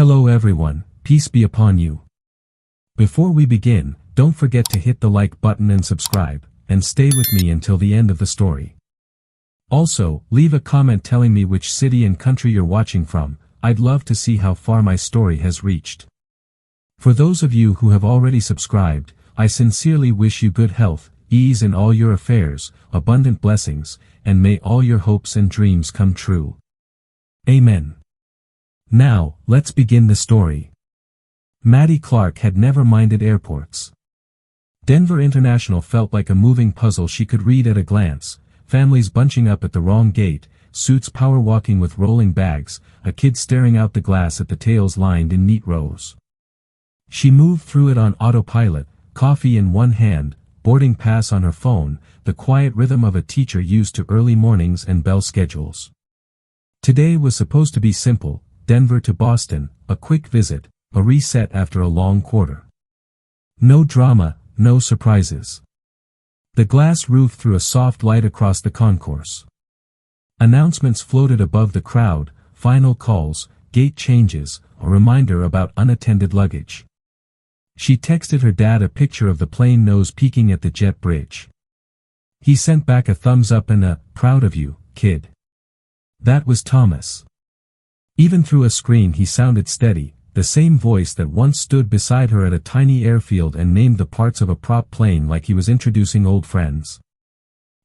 Hello everyone, peace be upon you. Before we begin, don't forget to hit the like button and subscribe, and stay with me until the end of the story. Also, leave a comment telling me which city and country you're watching from. I'd love to see how far my story has reached. For those of you who have already subscribed, I sincerely wish you good health, ease in all your affairs, abundant blessings, and may all your hopes and dreams come true. Amen. Now, let's begin the story. Maddie Clark had never minded airports. Denver International felt like a moving puzzle she could read at a glance, families bunching up at the wrong gate, suits power walking with rolling bags, a kid staring out the glass at the tails lined in neat rows. She moved through it on autopilot, coffee in one hand, boarding pass on her phone, the quiet rhythm of a teacher used to early mornings and bell schedules. Today was supposed to be simple, Denver to Boston, a quick visit, a reset after a long quarter. No drama, no surprises. The glass roof threw a soft light across the concourse. Announcements floated above the crowd, final calls, gate changes, a reminder about unattended luggage. She texted her dad a picture of the plane nose peeking at the jet bridge. He sent back a thumbs up and a, "Proud of you, kid." That was Thomas. Even through a screen he sounded steady, the same voice that once stood beside her at a tiny airfield and named the parts of a prop plane like he was introducing old friends.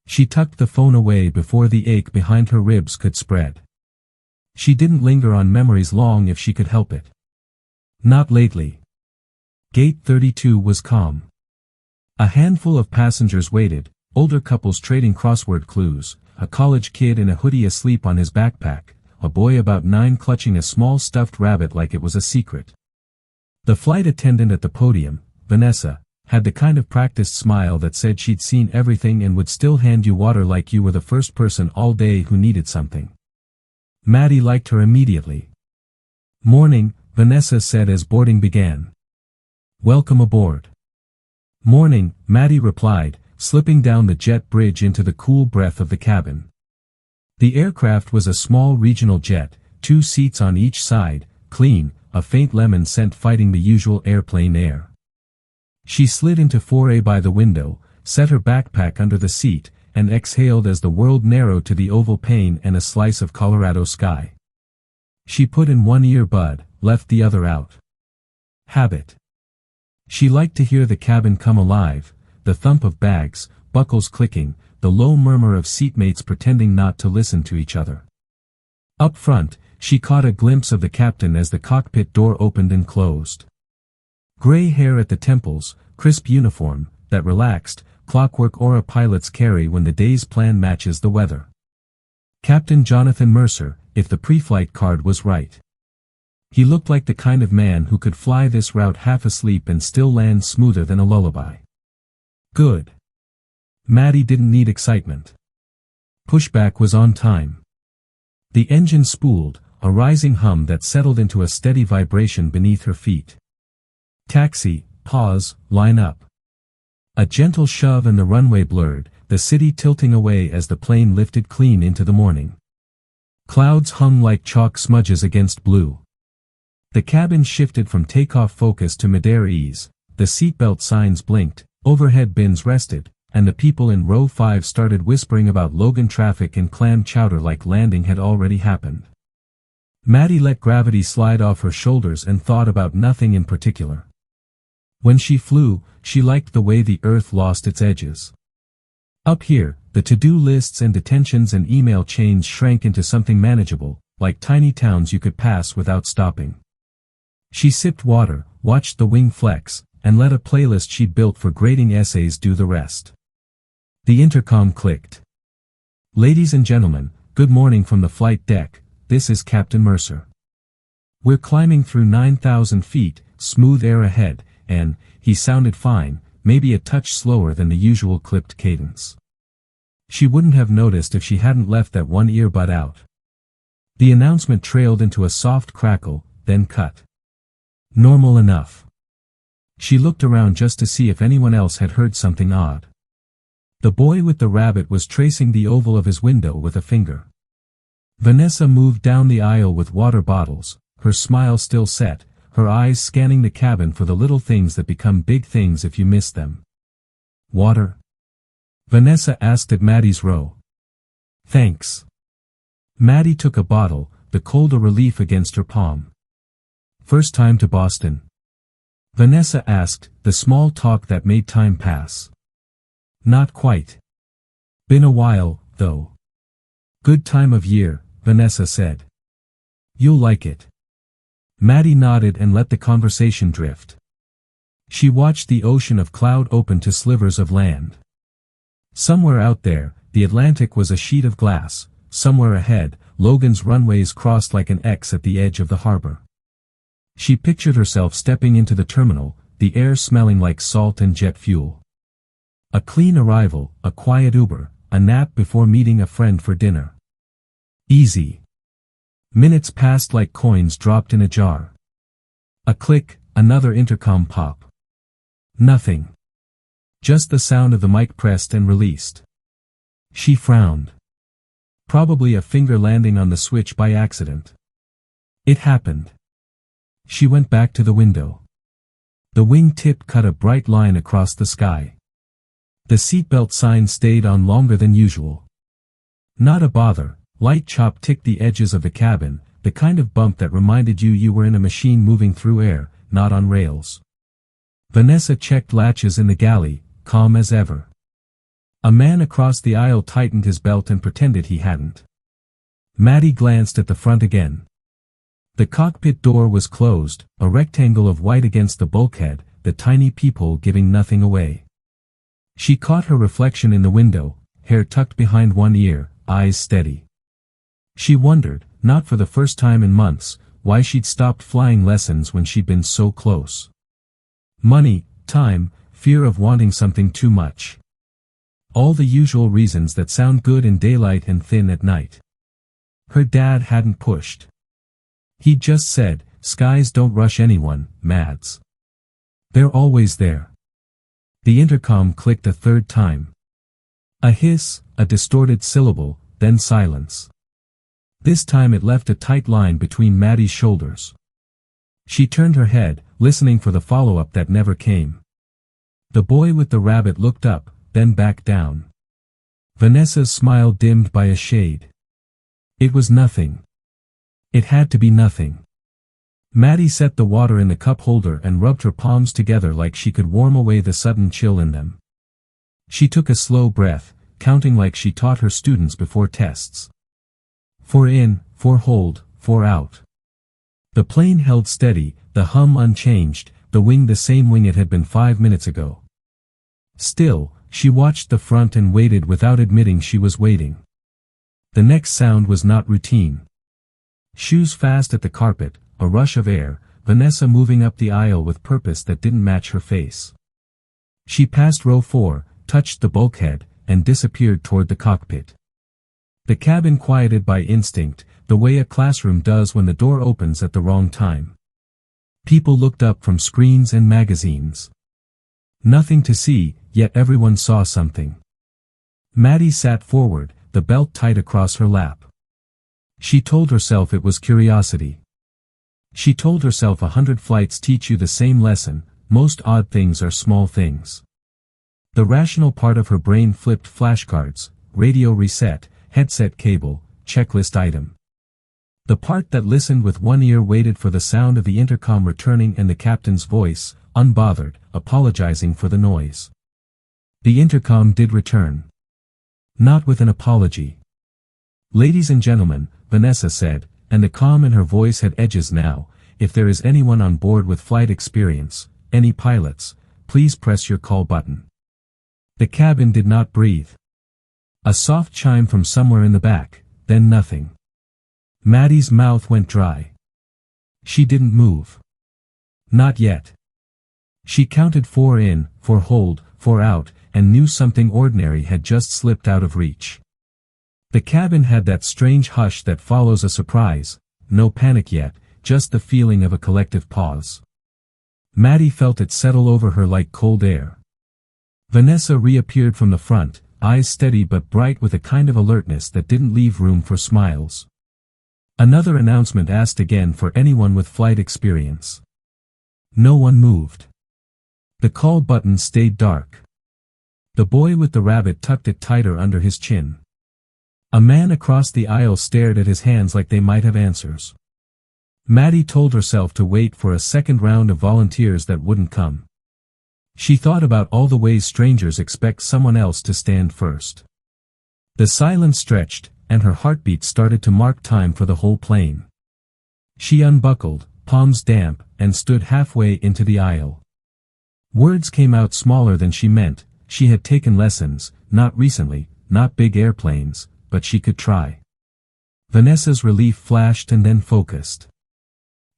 She tucked the phone away before the ache behind her ribs could spread. She didn't linger on memories long if she could help it. Not lately. Gate 32 was calm. A handful of passengers waited, older couples trading crossword clues, a college kid in a hoodie asleep on his backpack, a boy about 9 clutching a small stuffed rabbit like it was a secret. The flight attendant at the podium, Vanessa, had the kind of practiced smile that said she'd seen everything and would still hand you water like you were the first person all day who needed something. Maddie liked her immediately. "Morning," Vanessa said as boarding began. "Welcome aboard." "Morning," Maddie replied, slipping down the jet bridge into the cool breath of the cabin. The aircraft was a small regional jet, 2 seats on each side, clean, a faint lemon scent fighting the usual airplane air. She slid into 4A by the window, set her backpack under the seat, and exhaled as the world narrowed to the oval pane and a slice of Colorado sky. She put in one earbud, left the other out. Habit. She liked to hear the cabin come alive, the thump of bags, buckles clicking, the low murmur of seatmates pretending not to listen to each other. Up front, she caught a glimpse of the captain as the cockpit door opened and closed. Gray hair at the temples, crisp uniform, that relaxed, clockwork aura pilots carry when the day's plan matches the weather. Captain Jonathan Mercer, if the pre-flight card was right. He looked like the kind of man who could fly this route half asleep and still land smoother than a lullaby. Good. Maddie didn't need excitement. Pushback was on time. The engine spooled, a rising hum that settled into a steady vibration beneath her feet. Taxi, pause, line up. A gentle shove and the runway blurred, the city tilting away as the plane lifted clean into the morning. Clouds hung like chalk smudges against blue. The cabin shifted from takeoff focus to midair ease, the seatbelt signs blinked, overhead bins rested, and the people in row 5 started whispering about Logan traffic and clam chowder like landing had already happened. Maddie let gravity slide off her shoulders and thought about nothing in particular. When she flew, she liked the way the earth lost its edges. Up here, the to-do lists and detentions and email chains shrank into something manageable, like tiny towns you could pass without stopping. She sipped water, watched the wing flex, and let a playlist she'd built for grading essays do the rest. The intercom clicked. "Ladies and gentlemen, good morning from the flight deck, this is Captain Mercer. We're climbing through 9,000 feet, smooth air ahead, and," he sounded fine, maybe a touch slower than the usual clipped cadence. She wouldn't have noticed if she hadn't left that one earbud out. The announcement trailed into a soft crackle, then cut. Normal enough. She looked around just to see if anyone else had heard something odd. The boy with the rabbit was tracing the oval of his window with a finger. Vanessa moved down the aisle with water bottles, her smile still set, her eyes scanning the cabin for the little things that become big things if you miss them. "Water?" Vanessa asked at Maddie's row. "Thanks." Maddie took a bottle, the cold a relief against her palm. "First time to Boston?" Vanessa asked, the small talk that made time pass. "Not quite. Been a while, though." "Good time of year," Vanessa said. "You'll like it." Maddie nodded and let the conversation drift. She watched the ocean of cloud open to slivers of land. Somewhere out there, the Atlantic was a sheet of glass. Somewhere ahead, Logan's runways crossed like an X at the edge of the harbor. She pictured herself stepping into the terminal, the air smelling like salt and jet fuel. A clean arrival, a quiet Uber, a nap before meeting a friend for dinner. Easy. Minutes passed like coins dropped in a jar. A click, another intercom pop. Nothing. Just the sound of the mic pressed and released. She frowned. Probably a finger landing on the switch by accident. It happened. She went back to the window. The wing tip cut a bright line across the sky. The seatbelt sign stayed on longer than usual. Not a bother, light chop ticked the edges of the cabin, the kind of bump that reminded you were in a machine moving through air, not on rails. Vanessa checked latches in the galley, calm as ever. A man across the aisle tightened his belt and pretended he hadn't. Maddie glanced at the front again. The cockpit door was closed, a rectangle of white against the bulkhead, the tiny peephole giving nothing away. She caught her reflection in the window, hair tucked behind one ear, eyes steady. She wondered, not for the first time in months, why she'd stopped flying lessons when she'd been so close. Money, time, fear of wanting something too much. All the usual reasons that sound good in daylight and thin at night. Her dad hadn't pushed. He'd just said, skies don't rush anyone, Mads. They're always there. The intercom clicked a third time. A hiss, a distorted syllable, then silence. This time it left a tight line between Maddie's shoulders. She turned her head, listening for the follow-up that never came. The boy with the rabbit looked up, then back down. Vanessa's smile dimmed by a shade. It was nothing. It had to be nothing. Maddie set the water in the cup holder and rubbed her palms together like she could warm away the sudden chill in them. She took a slow breath, counting like she taught her students before tests. 4 in, 4 hold, 4 out. The plane held steady, the hum unchanged, the wing the same wing it had been 5 minutes ago. Still, she watched the front and waited without admitting she was waiting. The next sound was not routine. Shoes fast at the carpet, a rush of air, Vanessa moving up the aisle with purpose that didn't match her face. She passed row 4, touched the bulkhead, and disappeared toward the cockpit. The cabin quieted by instinct, the way a classroom does when the door opens at the wrong time. People looked up from screens and magazines. Nothing to see, yet everyone saw something. Maddie sat forward, the belt tight across her lap. She told herself it was curiosity. She told herself 100 flights teach you the same lesson, most odd things are small things. The rational part of her brain flipped flashcards, radio reset, headset cable, checklist item. The part that listened with one ear waited for the sound of the intercom returning and the captain's voice, unbothered, apologizing for the noise. The intercom did return. Not with an apology. "Ladies and gentlemen," Vanessa said, and the calm in her voice had edges now, "if there is anyone on board with flight experience, any pilots, please press your call button." The cabin did not breathe. A soft chime from somewhere in the back, then nothing. Maddie's mouth went dry. She didn't move. Not yet. She counted 4 in, 4 hold, 4 out, and knew something ordinary had just slipped out of reach. The cabin had that strange hush that follows a surprise, no panic yet, just the feeling of a collective pause. Maddie felt it settle over her like cold air. Vanessa reappeared from the front, eyes steady but bright with a kind of alertness that didn't leave room for smiles. Another announcement asked again for anyone with flight experience. No one moved. The call button stayed dark. The boy with the rabbit tucked it tighter under his chin. A man across the aisle stared at his hands like they might have answers. Maddie told herself to wait for a second round of volunteers that wouldn't come. She thought about all the ways strangers expect someone else to stand first. The silence stretched, and her heartbeat started to mark time for the whole plane. She unbuckled, palms damp, and stood halfway into the aisle. Words came out smaller than she meant. She had taken lessons, not recently, not big airplanes, but she could try. Vanessa's relief flashed and then focused.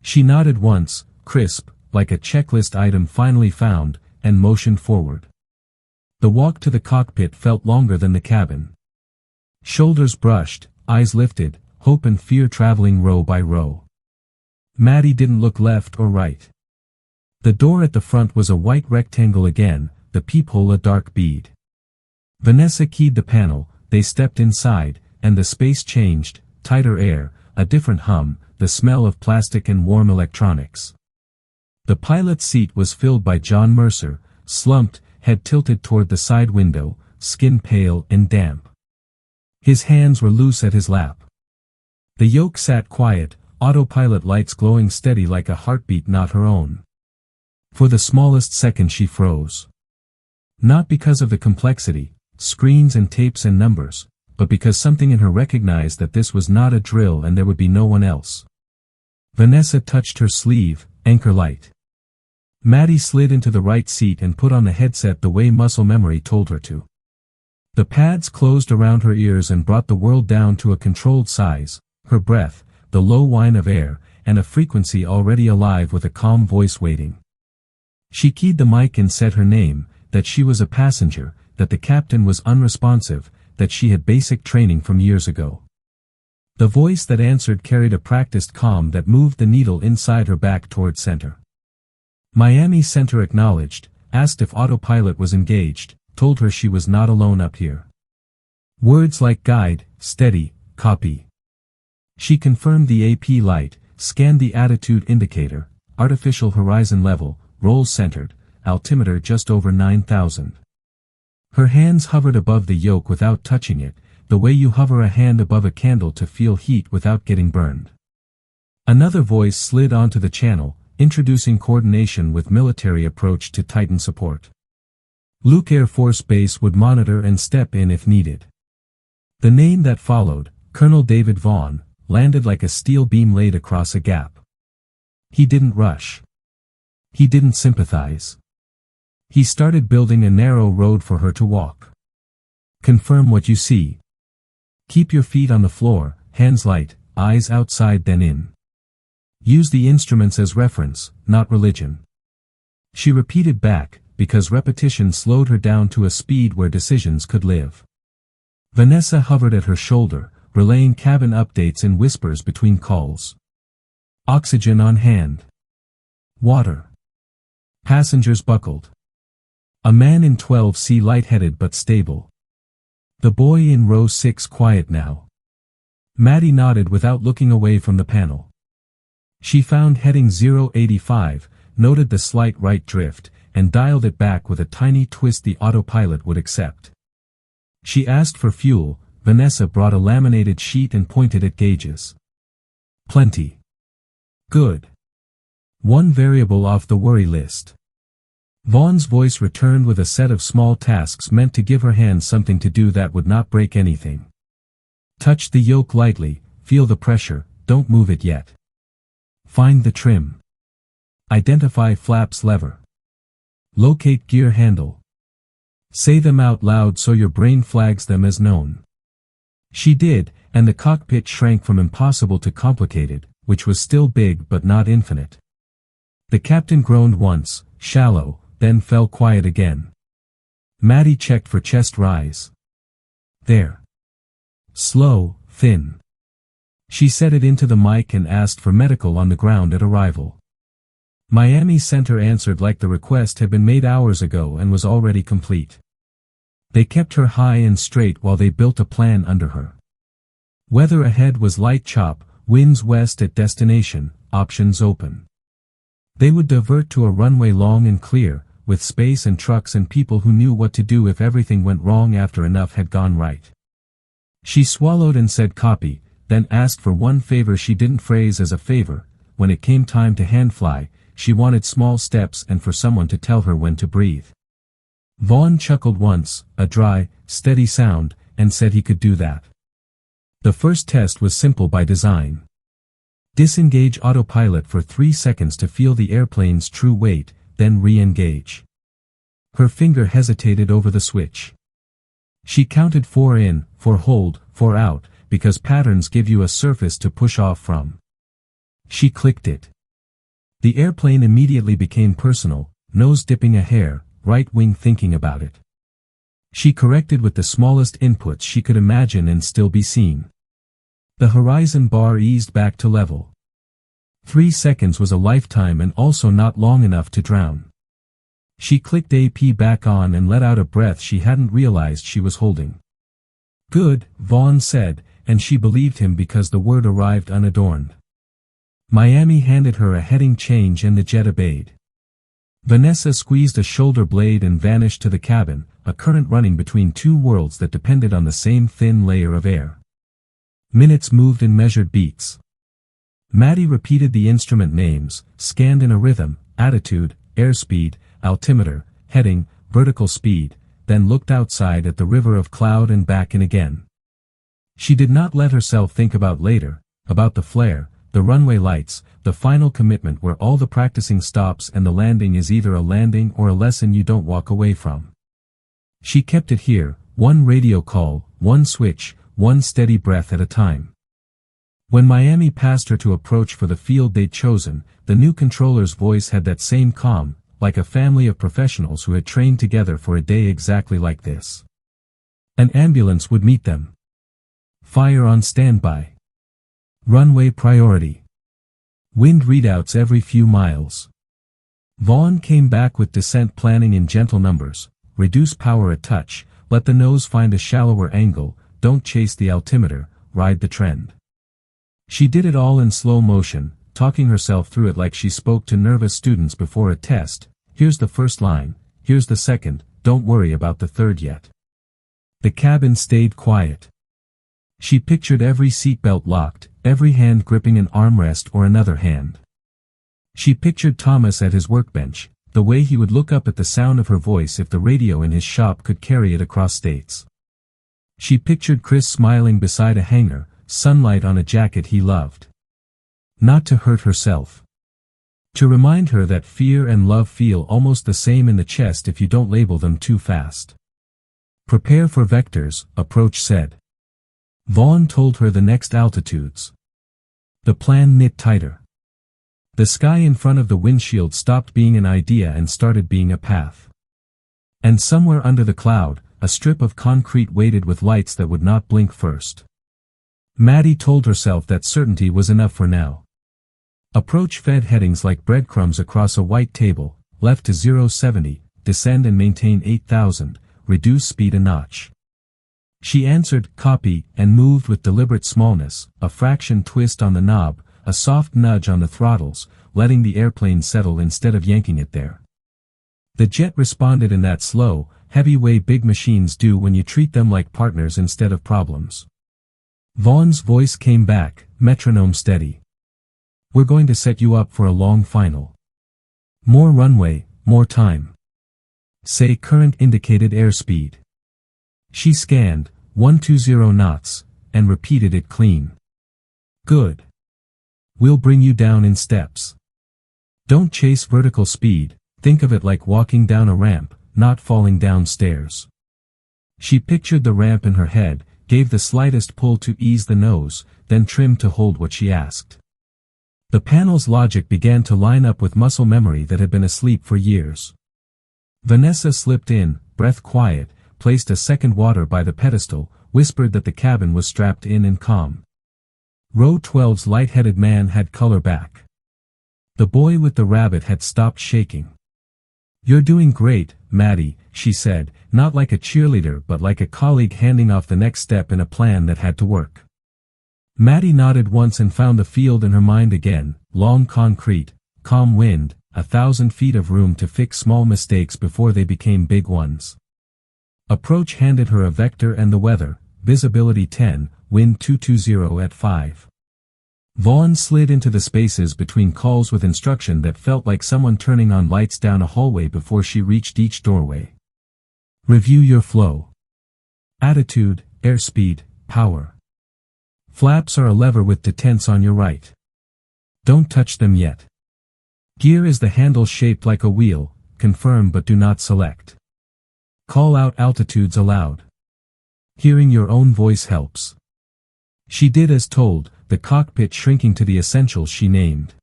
She nodded once, crisp, like a checklist item finally found, and motioned forward. The walk to the cockpit felt longer than the cabin. Shoulders brushed, eyes lifted, hope and fear traveling row by row. Maddie didn't look left or right. The door at the front was a white rectangle again, the peephole a dark bead. Vanessa keyed the panel, they stepped inside, and the space changed, tighter air, a different hum, the smell of plastic and warm electronics. The pilot's seat was filled by John Mercer, slumped, head tilted toward the side window, skin pale and damp. His hands were loose at his lap. The yoke sat quiet, autopilot lights glowing steady like a heartbeat not her own. For the smallest second she froze. Not because of the complexity, screens and tapes and numbers, but because something in her recognized that this was not a drill and there would be no one else. Vanessa touched her sleeve, anchor light. Maddie slid into the right seat and put on the headset the way muscle memory told her to. The pads closed around her ears and brought the world down to a controlled size, her breath, the low whine of air, and a frequency already alive with a calm voice waiting. She keyed the mic and said her name, that she was a passenger, that the captain was unresponsive, that she had basic training from years ago. The voice that answered carried a practiced calm that moved the needle inside her back toward center. Miami Center acknowledged, asked if autopilot was engaged, told her she was not alone up here. Words like guide, steady, copy. She confirmed the AP light, scanned the attitude indicator, artificial horizon level, roll centered, altimeter just over 9,000. Her hands hovered above the yoke without touching it, the way you hover a hand above a candle to feel heat without getting burned. Another voice slid onto the channel, introducing coordination with military approach to Titan support. Luke Air Force Base would monitor and step in if needed. The name that followed, Colonel David Vaughn, landed like a steel beam laid across a gap. He didn't rush. He didn't sympathize. He started building a narrow road for her to walk. Confirm what you see. Keep your feet on the floor, hands light, eyes outside then in. Use the instruments as reference, not religion. She repeated back, because repetition slowed her down to a speed where decisions could live. Vanessa hovered at her shoulder, relaying cabin updates in whispers between calls. Oxygen on hand. Water. Passengers buckled. A man in 12C lightheaded but stable. The boy in row 6 quiet now. Maddie nodded without looking away from the panel. She found heading 085, noted the slight right drift, and dialed it back with a tiny twist the autopilot would accept. She asked for fuel. Vanessa brought a laminated sheet and pointed at gauges. Plenty. Good. One variable off the worry list. Vaughn's voice returned with a set of small tasks meant to give her hands something to do that would not break anything. Touch the yoke lightly, feel the pressure, don't move it yet. Find the trim. Identify flaps lever. Locate gear handle. Say them out loud so your brain flags them as known. She did, and the cockpit shrank from impossible to complicated, which was still big but not infinite. The captain groaned once, shallow, then fell quiet again. Maddie checked for chest rise. There. Slow, thin. She set it into the mic and asked for medical on the ground at arrival. Miami Center answered like the request had been made hours ago and was already complete. They kept her high and straight while they built a plan under her. Weather ahead was light chop, Winds west at destination, options open. They would divert to a runway long and clear, with space and trucks and people who knew what to do if everything went wrong after enough had gone right. She swallowed and said copy, then asked for one favor she didn't phrase as a favor. When it came time to handfly, she wanted small steps and for someone to tell her when to breathe. Vaughn chuckled once, a dry, steady sound, and said he could do that. The first test was simple by design. Disengage autopilot for 3 seconds to feel the airplane's true weight, then re-engage. Her finger hesitated over the switch. She counted 4 in, 4 hold, 4 out, because patterns give you a surface to push off from. She clicked it. The airplane immediately became personal, nose dipping a hair, right wing thinking about it. She corrected with the smallest inputs she could imagine and still be seen. The horizon bar eased back to level. 3 seconds was a lifetime and also not long enough to drown. She clicked AP back on and let out a breath she hadn't realized she was holding. Good, Vaughn said, and she believed him because the word arrived unadorned. Miami handed her a heading change and the jet obeyed. Vanessa squeezed a shoulder blade and vanished to the cabin, a current running between 2 worlds that depended on the same thin layer of air. Minutes moved in measured beats. Maddie repeated the instrument names, scanned in a rhythm, attitude, airspeed, altimeter, heading, vertical speed, then looked outside at the river of cloud and back in again. She did not let herself think about later, about the flare, the runway lights, the final commitment where all the practicing stops and the landing is either a landing or a lesson you don't walk away from. She kept it here, one radio call, one switch, one steady breath at a time. When Miami passed her to approach for the field they'd chosen, the new controller's voice had that same calm, like a family of professionals who had trained together for a day exactly like this. An ambulance would meet them. Fire on standby. Runway priority. Wind readouts every few miles. Vaughn came back with descent planning in gentle numbers. Reduce power a touch, let the nose find a shallower angle, don't chase the altimeter, ride the trend. She did it all in slow motion, talking herself through it like she spoke to nervous students before a test. Here's the first line, here's the second, don't worry about the third yet. The cabin stayed quiet. She pictured every seatbelt locked, every hand gripping an armrest or another hand. She pictured Thomas at his workbench, the way he would look up at the sound of her voice if the radio in his shop could carry it across states. She pictured Chris smiling beside a hangar, sunlight on a jacket he loved. Not to hurt herself. To remind her that fear and love feel almost the same in the chest if you don't label them too fast. Prepare for vectors, approach said. Vaughn told her the next altitudes. The plan knit tighter. The sky in front of the windshield stopped being an idea and started being a path. And somewhere under the cloud, a strip of concrete waited with lights that would not blink first. Maddie told herself that certainty was enough for now. Approach fed headings like breadcrumbs across a white table, left to 070, descend and maintain 8,000, reduce speed a notch. She answered, copy, and moved with deliberate smallness, a fraction twist on the knob, a soft nudge on the throttles, letting the airplane settle instead of yanking it there. The jet responded in that slow, heavy way big machines do when you treat them like partners instead of problems. Vaughn's voice came back, metronome steady. We're going to set you up for a long final. More runway, more time. Say current indicated airspeed. She scanned, 120 knots, and repeated it clean. Good. We'll bring you down in steps. Don't chase vertical speed, think of it like walking down a ramp, not falling down stairs. She pictured the ramp in her head, gave the slightest pull to ease the nose, then trimmed to hold what she asked. The panel's logic began to line up with muscle memory that had been asleep for years. Vanessa slipped in, breath quiet, placed a second water by the pedestal, whispered that the cabin was strapped in and calm. Row 12's light-headed man had color back. The boy with the rabbit had stopped shaking. You're doing great, Maddie, she said, not like a cheerleader but like a colleague handing off the next step in a plan that had to work. Maddie nodded once and found the field in her mind again, long concrete, calm wind, 1,000 feet of room to fix small mistakes before they became big ones. Approach handed her a vector and the weather, visibility 10, wind 220 at 5. Vaughn slid into the spaces between calls with instruction that felt like someone turning on lights down a hallway before she reached each doorway. Review your flow. Attitude, airspeed, power. Flaps are a lever with detents on your right. Don't touch them yet. Gear is the handle shaped like a wheel, confirm but do not select. Call out altitudes aloud. Hearing your own voice helps. She did as told, the cockpit shrinking to the essentials she named.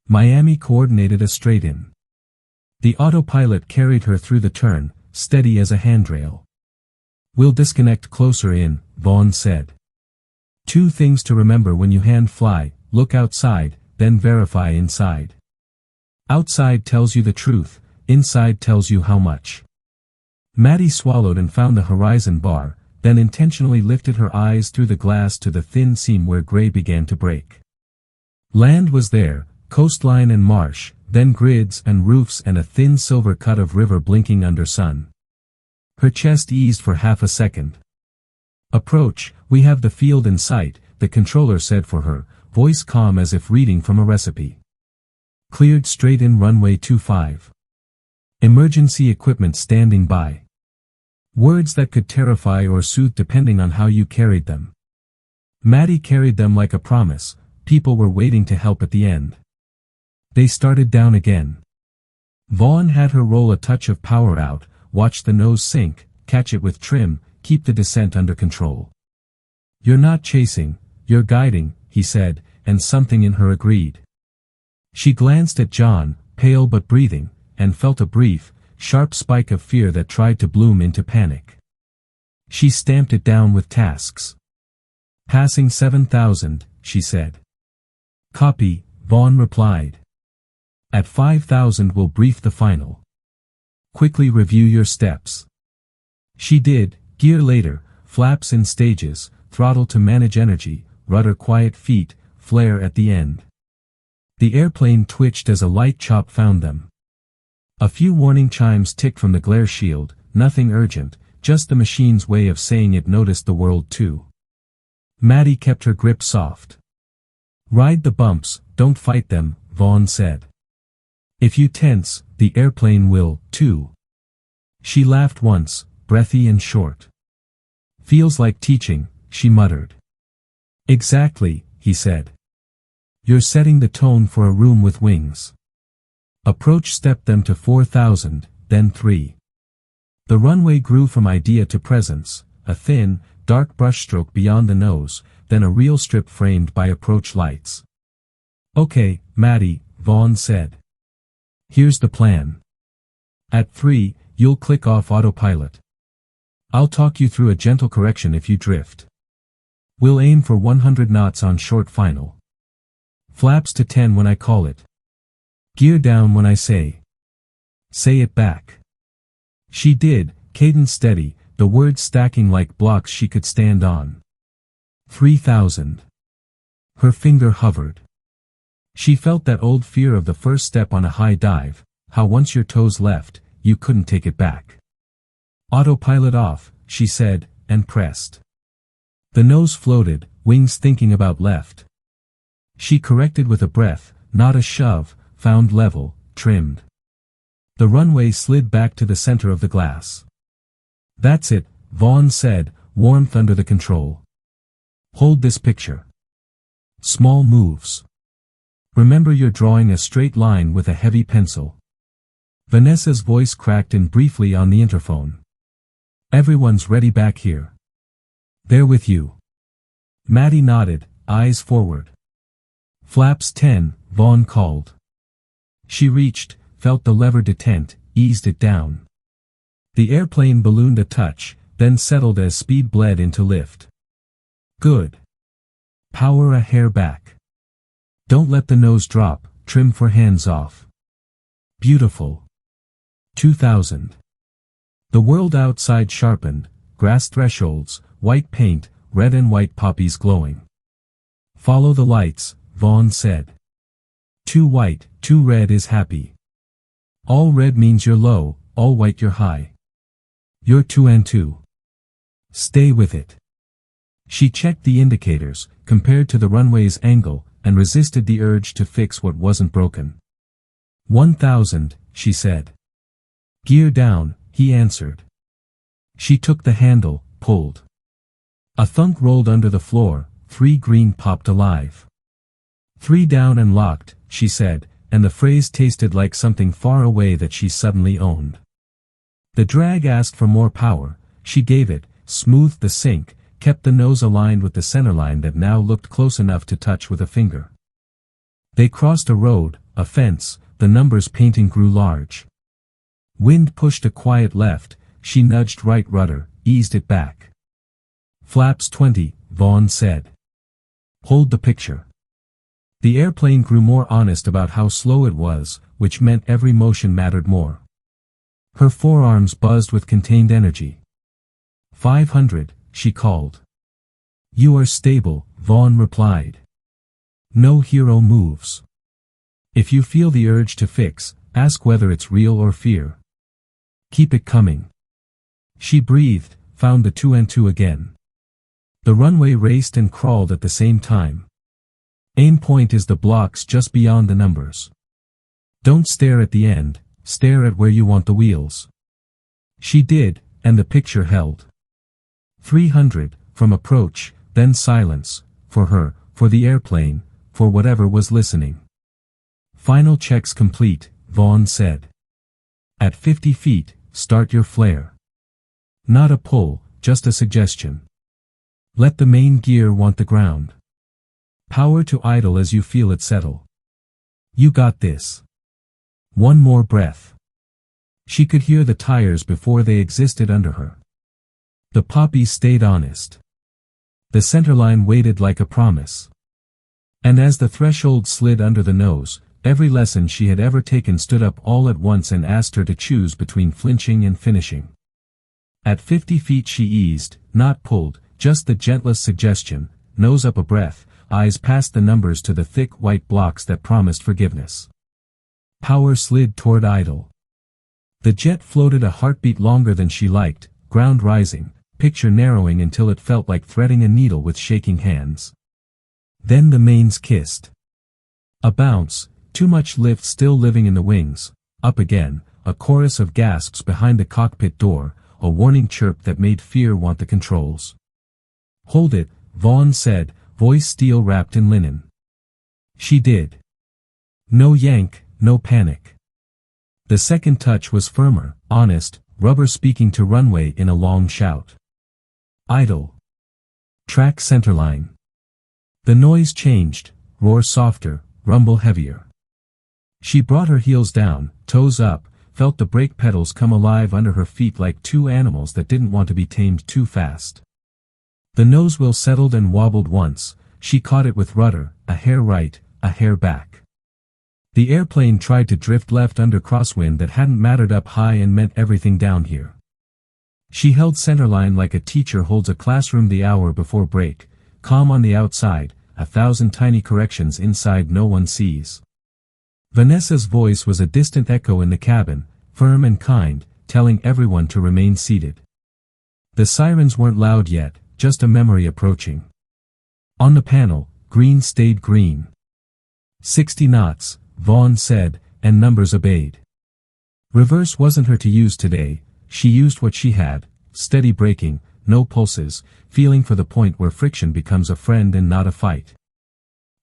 Miami coordinated a straight-in. The autopilot carried her through the turn, steady as a handrail. We'll disconnect closer in, Vaughn said. 2 things to remember when you hand fly, look outside, then verify inside. Outside tells you the truth, inside tells you how much. Maddie swallowed and found the horizon bar, then intentionally lifted her eyes through the glass to the thin seam where gray began to break. Land was there, coastline and marsh, then grids and roofs and a thin silver cut of river blinking under sun. Her chest eased for half a second. Approach, we have the field in sight, the controller said for her, voice calm as if reading from a recipe. Cleared straight in runway 25. Emergency equipment standing by. Words that could terrify or soothe depending on how you carried them. Maddie carried them like a promise, people were waiting to help at the end. They started down again. Vaughn had her roll a touch of power out, watch the nose sink, catch it with trim, keep the descent under control. You're not chasing, you're guiding, he said, and something in her agreed. She glanced at John, pale but breathing, and felt a brief, sharp spike of fear that tried to bloom into panic. She stamped it down with tasks. Passing 7,000, she said. Copy, Vaughn replied. At 5,000 we'll brief the final. Quickly review your steps. She did, gear later, flaps in stages, throttle to manage energy, rudder quiet feet, flare at the end. The airplane twitched as a light chop found them. A few warning chimes ticked from the glare shield, nothing urgent, just the machine's way of saying it noticed the world too. Maddie kept her grip soft. Ride the bumps, don't fight them, Vaughn said. If you tense, the airplane will, too. She laughed once, breathy and short. Feels like teaching, she muttered. Exactly, he said. You're setting the tone for a room with wings. Approach stepped them to 4,000, then 3. The runway grew from idea to presence, a thin, dark brushstroke beyond the nose, then a real strip framed by approach lights. Okay, Maddie, Vaughn said. Here's the plan. At 3, you'll click off autopilot. I'll talk you through a gentle correction if you drift. We'll aim for 100 knots on short final. Flaps to 10 when I call it. Gear down when I say. Say it back. She did, cadence steady, the words stacking like blocks she could stand on. 3,000. Her finger hovered. She felt that old fear of the first step on a high dive, how once your toes left, you couldn't take it back. Autopilot off, she said, and pressed. The nose floated, wings thinking about left. She corrected with a breath, not a shove, found level, trimmed. The runway slid back to the center of the glass. That's it, Vaughn said, warmth under the control. Hold this picture. Small moves. Remember you're drawing a straight line with a heavy pencil. Vanessa's voice cracked in briefly on the interphone. Everyone's ready back here. They're with you. Maddie nodded, eyes forward. Flaps 10, Vaughn called. She reached, felt the lever detent, eased it down. The airplane ballooned a touch, then settled as speed bled into lift. Good. Power a hair back. Don't let the nose drop, trim for hands off. Beautiful. 2,000. The world outside sharpened, grass thresholds, white paint, red and white poppies glowing. Follow the lights, Vaughn said. Too white, too red is happy. All red means you're low, all white you're high. You're 2 and 2. Stay with it. She checked the indicators, compared to the runway's angle, and resisted the urge to fix what wasn't broken. 1,000, she said. Gear down, he answered. She took the handle, pulled. A thunk rolled under the floor, 3 green popped alive. 3 down and locked, she said, and the phrase tasted like something far away that she suddenly owned. The drag asked for more power, she gave it, smoothed the sink, kept the nose aligned with the centerline that now looked close enough to touch with a finger. They crossed a road, a fence, the numbers painting grew large. Wind pushed a quiet left, she nudged right rudder, eased it back. Flaps 20, Vaughn said. Hold the picture. The airplane grew more honest about how slow it was, which meant every motion mattered more. Her forearms buzzed with contained energy. 500, she called. You are stable, Vaughn replied. No hero moves. If you feel the urge to fix, ask whether it's real or fear. Keep it coming. She breathed, found the 2 and 2 again. The runway raced and crawled at the same time. Aim point is the blocks just beyond the numbers. Don't stare at the end, stare at where you want the wheels. She did, and the picture held. 300, from approach, then silence, for her, for the airplane, for whatever was listening. Final checks complete, Vaughn said. At 50 feet, start your flare. Not a pull, just a suggestion. Let the main gear want the ground. Power to idle as you feel it settle. You got this. One more breath. She could hear the tires before they existed under her. The poppies stayed honest. The centerline waited like a promise. And as the threshold slid under the nose, every lesson she had ever taken stood up all at once and asked her to choose between flinching and finishing. At 50 feet she eased, not pulled, just the gentlest suggestion, nose up a breath, eyes past the numbers to the thick white blocks that promised forgiveness. Power slid toward idle. The jet floated a heartbeat longer than she liked, ground rising, picture narrowing until it felt like threading a needle with shaking hands. Then the mains kissed. A bounce, too much lift still living in the wings, up again, a chorus of gasps behind the cockpit door, a warning chirp that made fear want the controls. Hold it, Vaughn said, voice steel wrapped in linen. She did. No yank, no panic. The second touch was firmer, honest, rubber speaking to runway in a long shout. Idle. Track centerline. The noise changed, roar softer, rumble heavier. She brought her heels down, toes up, felt the brake pedals come alive under her feet like 2 animals that didn't want to be tamed too fast. The nose wheel settled and wobbled once, she caught it with rudder, a hair right, a hair back. The airplane tried to drift left under crosswind that hadn't mattered up high and meant everything down here. She held centerline like a teacher holds a classroom the hour before break, calm on the outside, 1,000 tiny corrections inside no one sees. Vanessa's voice was a distant echo in the cabin, firm and kind, telling everyone to remain seated. The sirens weren't loud yet, just a memory approaching. On the panel, green stayed green. 60 knots, Vaughn said, and numbers obeyed. Reverse wasn't her to use today, she used what she had, steady braking, no pulses, feeling for the point where friction becomes a friend and not a fight.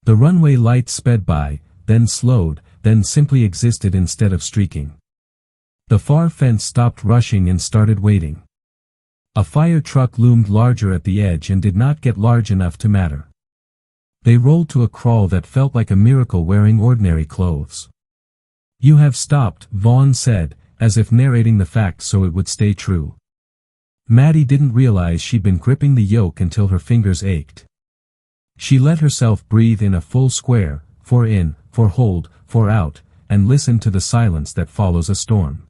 The runway lights sped by, then slowed, then simply existed instead of streaking. The far fence stopped rushing and started waiting. A fire truck loomed larger at the edge and did not get large enough to matter. They rolled to a crawl that felt like a miracle wearing ordinary clothes. You have stopped, Vaughn said, as if narrating the fact so it would stay true. Maddie didn't realize she'd been gripping the yoke until her fingers ached. She let herself breathe in a full square, 4 in, 4 hold, 4 out, and listened to the silence that follows a storm.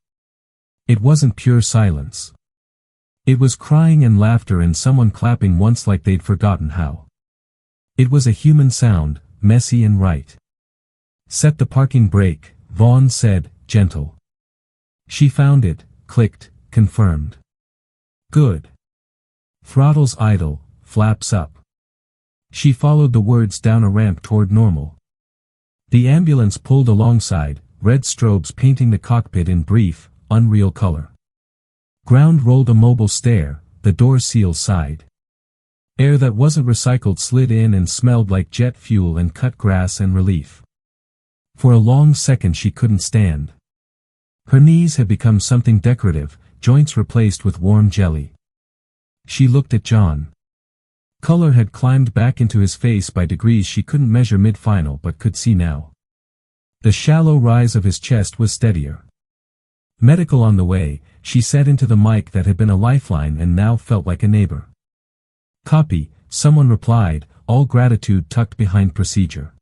It wasn't pure silence. It was crying and laughter and someone clapping once like they'd forgotten how. It was a human sound, messy and right. Set the parking brake, Vaughn said, gentle. She found it, clicked, confirmed. Good. Throttles idle, flaps up. She followed the words down a ramp toward normal. The ambulance pulled alongside, red strobes painting the cockpit in brief, unreal color. Ground rolled a mobile stair, the door seal sighed. Air that wasn't recycled slid in and smelled like jet fuel and cut grass and relief. For a long second she couldn't stand. Her knees had become something decorative, joints replaced with warm jelly. She looked at John. Color had climbed back into his face by degrees she couldn't measure mid-final but could see now. The shallow rise of his chest was steadier. Medical on the way, she said into the mic that had been a lifeline and now felt like a neighbor. Copy, someone replied, all gratitude tucked behind procedure.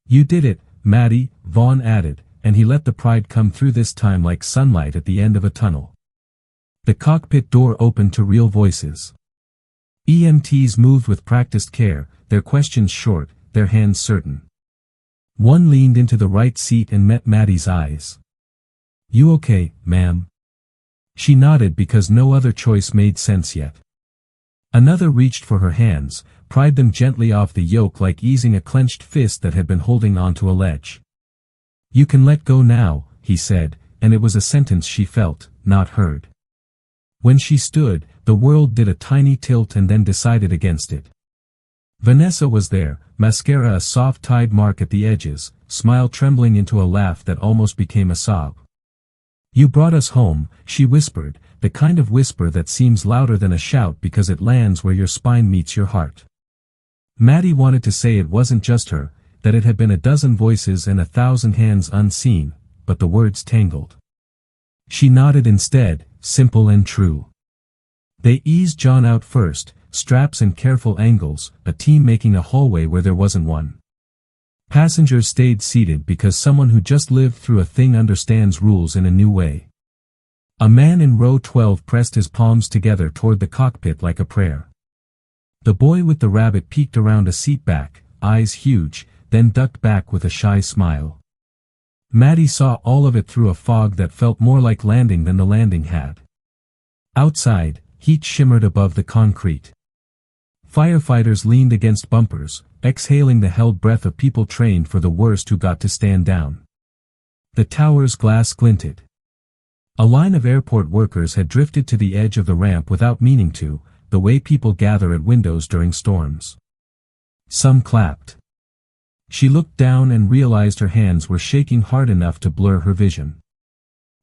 You did it, Maddie, Vaughn added, and he let the pride come through this time like sunlight at the end of a tunnel. The cockpit door opened to real voices. EMTs moved with practiced care, their questions short, their hands certain. One leaned into the right seat and met Maddie's eyes. You okay, ma'am? She nodded because no other choice made sense yet. Another reached for her hands, pried them gently off the yoke like easing a clenched fist that had been holding onto a ledge. You can let go now, he said, and it was a sentence she felt, not heard. When she stood, the world did a tiny tilt and then decided against it. Vanessa was there, mascara a soft tide mark at the edges, smile trembling into a laugh that almost became a sob. You brought us home, she whispered, the kind of whisper that seems louder than a shout because it lands where your spine meets your heart. Maddie wanted to say it wasn't just her, that it had been a dozen voices and 1,000 hands unseen, but the words tangled. She nodded instead, simple and true. They eased John out first, straps and careful angles, a team making a hallway where there wasn't one. Passengers stayed seated because someone who just lived through a thing understands rules in a new way. A man in row 12 pressed his palms together toward the cockpit like a prayer. The boy with the rabbit peeked around a seat back, eyes huge, then ducked back with a shy smile. Maddie saw all of it through a fog that felt more like landing than the landing had. Outside, heat shimmered above the concrete. Firefighters leaned against bumpers, exhaling the held breath of people trained for the worst who got to stand down. The tower's glass glinted. A line of airport workers had drifted to the edge of the ramp without meaning to, the way people gather at windows during storms. Some clapped. She looked down and realized her hands were shaking hard enough to blur her vision.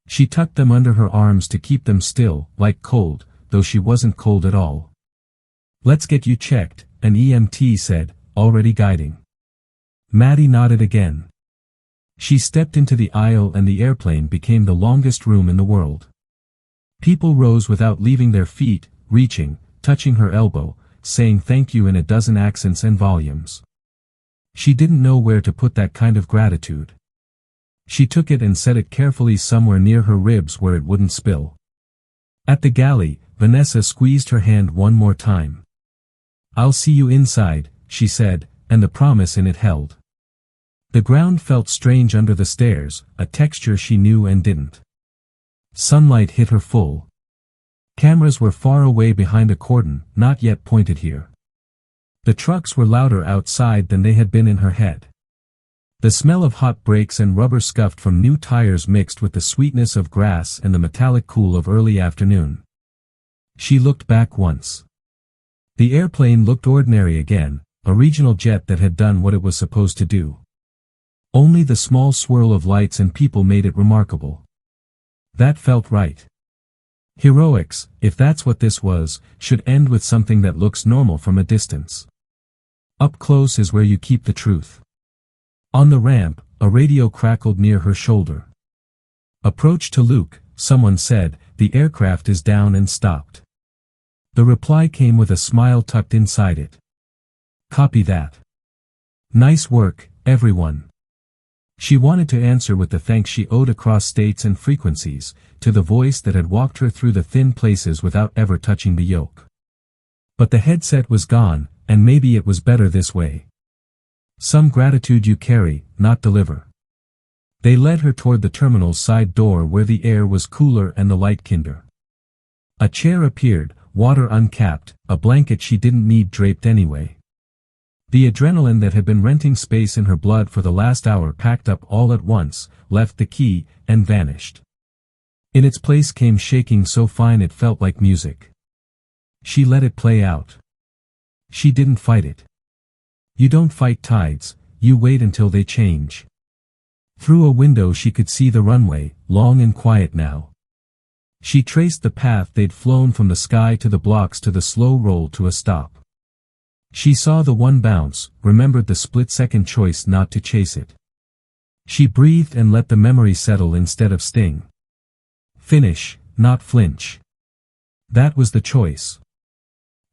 She tucked them under her arms to keep them still, like cold, though she wasn't cold at all. Let's get you checked, an EMT said, already guiding. Maddie nodded again. She stepped into the aisle and the airplane became the longest room in the world. People rose without leaving their feet, reaching, touching her elbow, saying thank you in a dozen accents and volumes. She didn't know where to put that kind of gratitude. She took it and set it carefully somewhere near her ribs where it wouldn't spill. At the galley, Vanessa squeezed her hand one more time. I'll see you inside, she said, and the promise in it held. The ground felt strange under the stairs, a texture she knew and didn't. Sunlight hit her full. Cameras were far away behind a cordon, not yet pointed here. The trucks were louder outside than they had been in her head. The smell of hot brakes and rubber scuffed from new tires mixed with the sweetness of grass and the metallic cool of early afternoon. She looked back once. The airplane looked ordinary again, a regional jet that had done what it was supposed to do. Only the small swirl of lights and people made it remarkable. That felt right. Heroics, if that's what this was, should end with something that looks normal from a distance. Up close is where you keep the truth. On the ramp, a radio crackled near her shoulder. Approach to Luke, someone said, the aircraft is down and stopped. The reply came with a smile tucked inside it. Copy that. Nice work, everyone. She wanted to answer with the thanks she owed across states and frequencies, to the voice that had walked her through the thin places without ever touching the yoke. But the headset was gone, and maybe it was better this way. Some gratitude you carry, not deliver. They led her toward the terminal's side door where the air was cooler and the light kinder. A chair appeared, water uncapped, a blanket she didn't need draped anyway. The adrenaline that had been renting space in her blood for the last hour packed up all at once, left the key, and vanished. In its place came shaking so fine it felt like music. She let it play out. She didn't fight it. You don't fight tides, you wait until they change. Through a window she could see the runway, long and quiet now. She traced the path they'd flown from the sky to the blocks to the slow roll to a stop. She saw the one bounce, remembered the split-second choice not to chase it. She breathed and let the memory settle instead of sting. Finish, not flinch. That was the choice.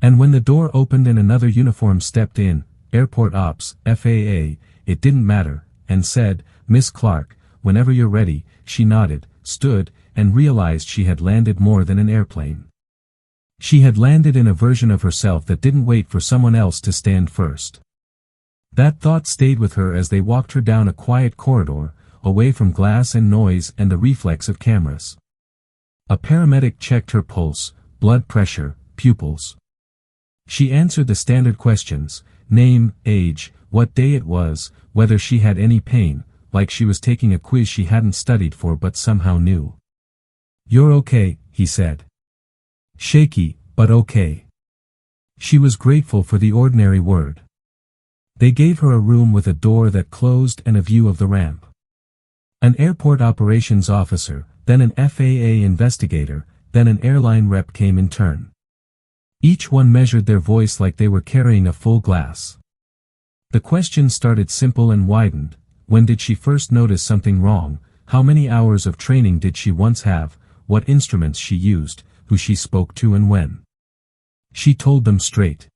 And when the door opened and another uniform stepped in, Airport Ops, FAA, it didn't matter, and said, "Miss Clark, whenever you're ready," she nodded, stood, and realized she had landed more than an airplane. She had landed in a version of herself that didn't wait for someone else to stand first. That thought stayed with her as they walked her down a quiet corridor, away from glass and noise and the reflex of cameras. A paramedic checked her pulse, blood pressure, pupils. She answered the standard questions, name, age, what day it was, whether she had any pain, like she was taking a quiz she hadn't studied for but somehow knew. "You're okay," he said. Shaky, but okay. She was grateful for the ordinary word. They gave her a room with a door that closed and a view of the ramp. An airport operations officer, then an FAA investigator, then an airline rep came in turn. Each one measured their voice like they were carrying a full glass. The questions started simple and widened. When did she first notice something wrong? How many hours of training did she once have? What instruments she used? Who she spoke to and when? She told them straight.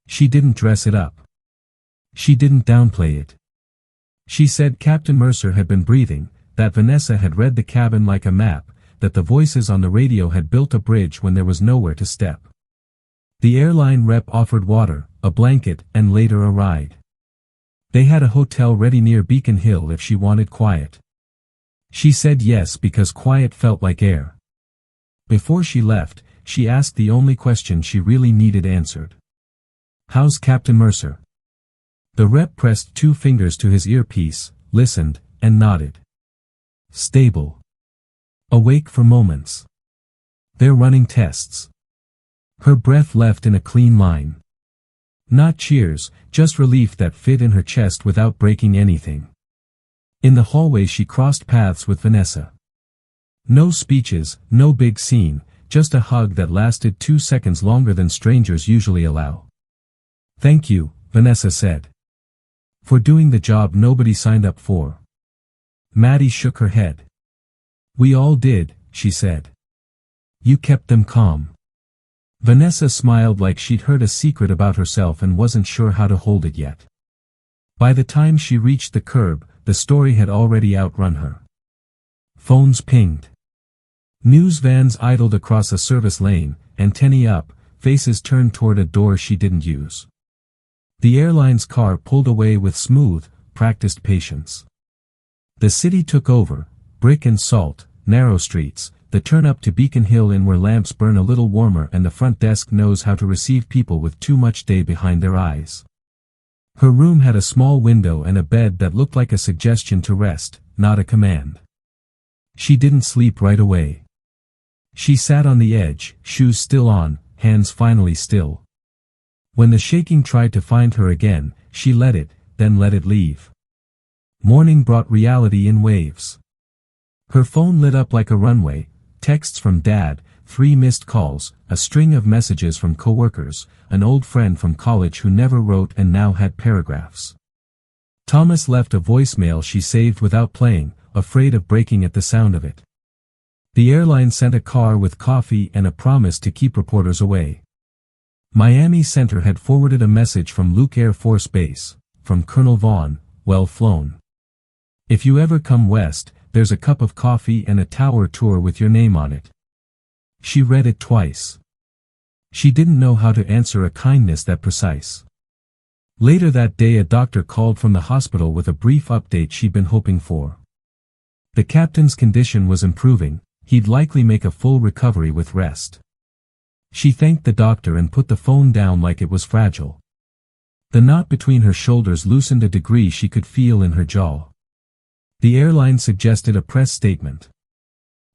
She didn't dress it up. She didn't downplay it. She said Captain Mercer had been breathing, that Vanessa had read the cabin like a map, that the voices on the radio had built a bridge when there was nowhere to step. The airline rep offered water, a blanket, and later a ride. They had a hotel ready near Beacon Hill if she wanted quiet. She said yes because quiet felt like air. Before she left, she asked the only question she really needed answered. "How's Captain Mercer?" The rep pressed 2 fingers to his earpiece, listened, and nodded. "Stable. Awake for moments. They're running tests." Her breath left in a clean line. Not cheers, just relief that fit in her chest without breaking anything. In the hallway she crossed paths with Vanessa. No speeches, no big scene, just a hug that lasted 2 seconds longer than strangers usually allow. "Thank you," Vanessa said. "For doing the job nobody signed up for." Maddie shook her head. "We all did," she said. "You kept them calm." Vanessa smiled like she'd heard a secret about herself and wasn't sure how to hold it yet. By the time she reached the curb, the story had already outrun her. Phones pinged. News vans idled across a service lane, antennae up, faces turned toward a door she didn't use. The airline's car pulled away with smooth, practiced patience. The city took over, brick and salt, narrow streets, the turn up to Beacon Hill Inn where lamps burn a little warmer and the front desk knows how to receive people with too much day behind their eyes. Her room had a small window and a bed that looked like a suggestion to rest, not a command. She didn't sleep right away. She sat on the edge, shoes still on, hands finally still. When the shaking tried to find her again, she let it, then let it leave. Morning brought reality in waves. Her phone lit up like a runway, texts from Dad, 3 missed calls, a string of messages from coworkers, an old friend from college who never wrote and now had paragraphs. Thomas left a voicemail she saved without playing, afraid of breaking at the sound of it. The airline sent a car with coffee and a promise to keep reporters away. Miami Center had forwarded a message from Luke Air Force Base, from Colonel Vaughn, "Well flown. If you ever come west, there's a cup of coffee and a tower tour with your name on it." She read it twice. She didn't know how to answer a kindness that precise. Later that day a doctor called from the hospital with a brief update she'd been hoping for. The captain's condition was improving, he'd likely make a full recovery with rest. She thanked the doctor and put the phone down like it was fragile. The knot between her shoulders loosened a degree she could feel in her jaw. The airline suggested a press statement.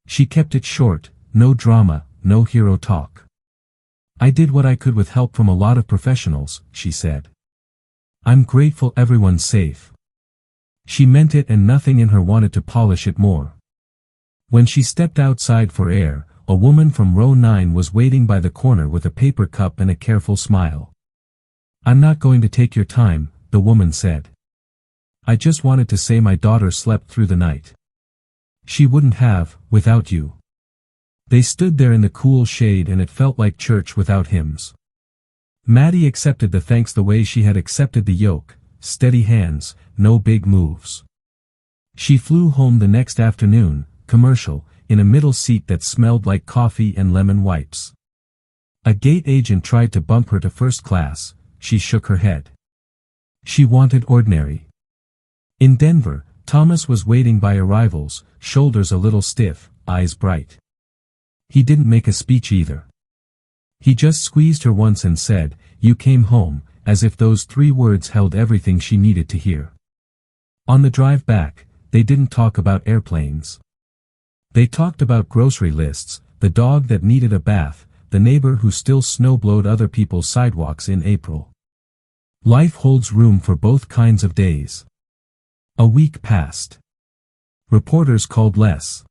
She kept it short, no drama, no hero talk. I did what I could with help from a lot of professionals, she said. I'm grateful everyone's safe. She meant it and nothing in her wanted to polish it more. When she stepped outside for air, a woman from row 9 was waiting by the corner with a paper cup and a careful smile. I'm not going to take your time, the woman said. I just wanted to say my daughter slept through the night. She wouldn't have, without you. They stood there in the cool shade and it felt like church without hymns. Maddie accepted the thanks the way she had accepted the yoke, steady hands, no big moves. She flew home the next afternoon, commercial, in a middle seat that smelled like coffee and lemon wipes. A gate agent tried to bump her to first class, she shook her head. She wanted ordinary. In Denver, Thomas was waiting by arrivals, shoulders a little stiff, eyes bright. He didn't make a speech either. He just squeezed her once and said, "You came home," as if those 3 words held everything she needed to hear. On the drive back, they didn't talk about airplanes. They talked about grocery lists, the dog that needed a bath, the neighbor who still snowblowed other people's sidewalks in April. Life holds room for both kinds of days. A week passed. Reporters called less.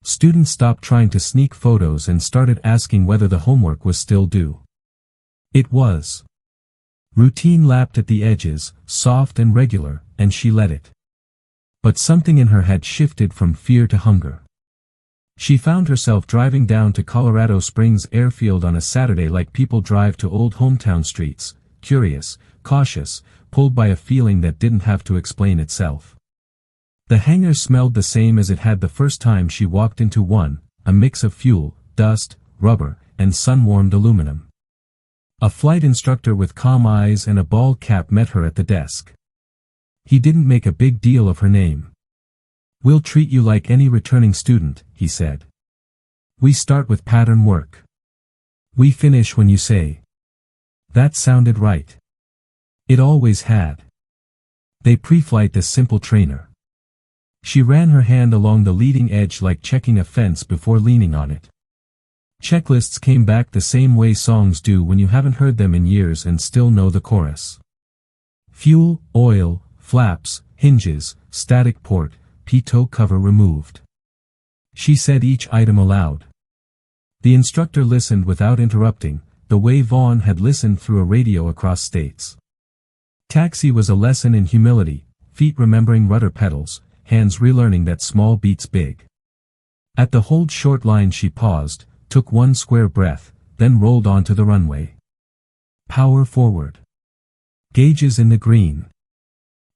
Students stopped trying to sneak photos and started asking whether the homework was still due. It was. Routine lapped at the edges, soft and regular, and she let it. But something in her had shifted from fear to hunger. She found herself driving down to Colorado Springs Airfield on a Saturday like people drive to old hometown streets, curious, cautious, pulled by a feeling that didn't have to explain itself. The hangar smelled the same as it had the first time she walked into one, a mix of fuel, dust, rubber, and sun-warmed aluminum. A flight instructor with calm eyes and a bald cap met her at the desk. He didn't make a big deal of her name. We'll treat you like any returning student, he said. We start with pattern work. We finish when you say. That sounded right. It always had. They pre-flight this simple trainer. She ran her hand along the leading edge like checking a fence before leaning on it. Checklists came back the same way songs do when you haven't heard them in years and still know the chorus. Fuel, oil, flaps, hinges, static port, pitot cover removed. She said each item aloud. The instructor listened without interrupting, the way Vaughn had listened through a radio across states. Taxi was a lesson in humility, feet remembering rudder pedals, hands relearning that small beats big. At the hold short line she paused, took one square breath, then rolled onto the runway. Power forward. Gauges in the green.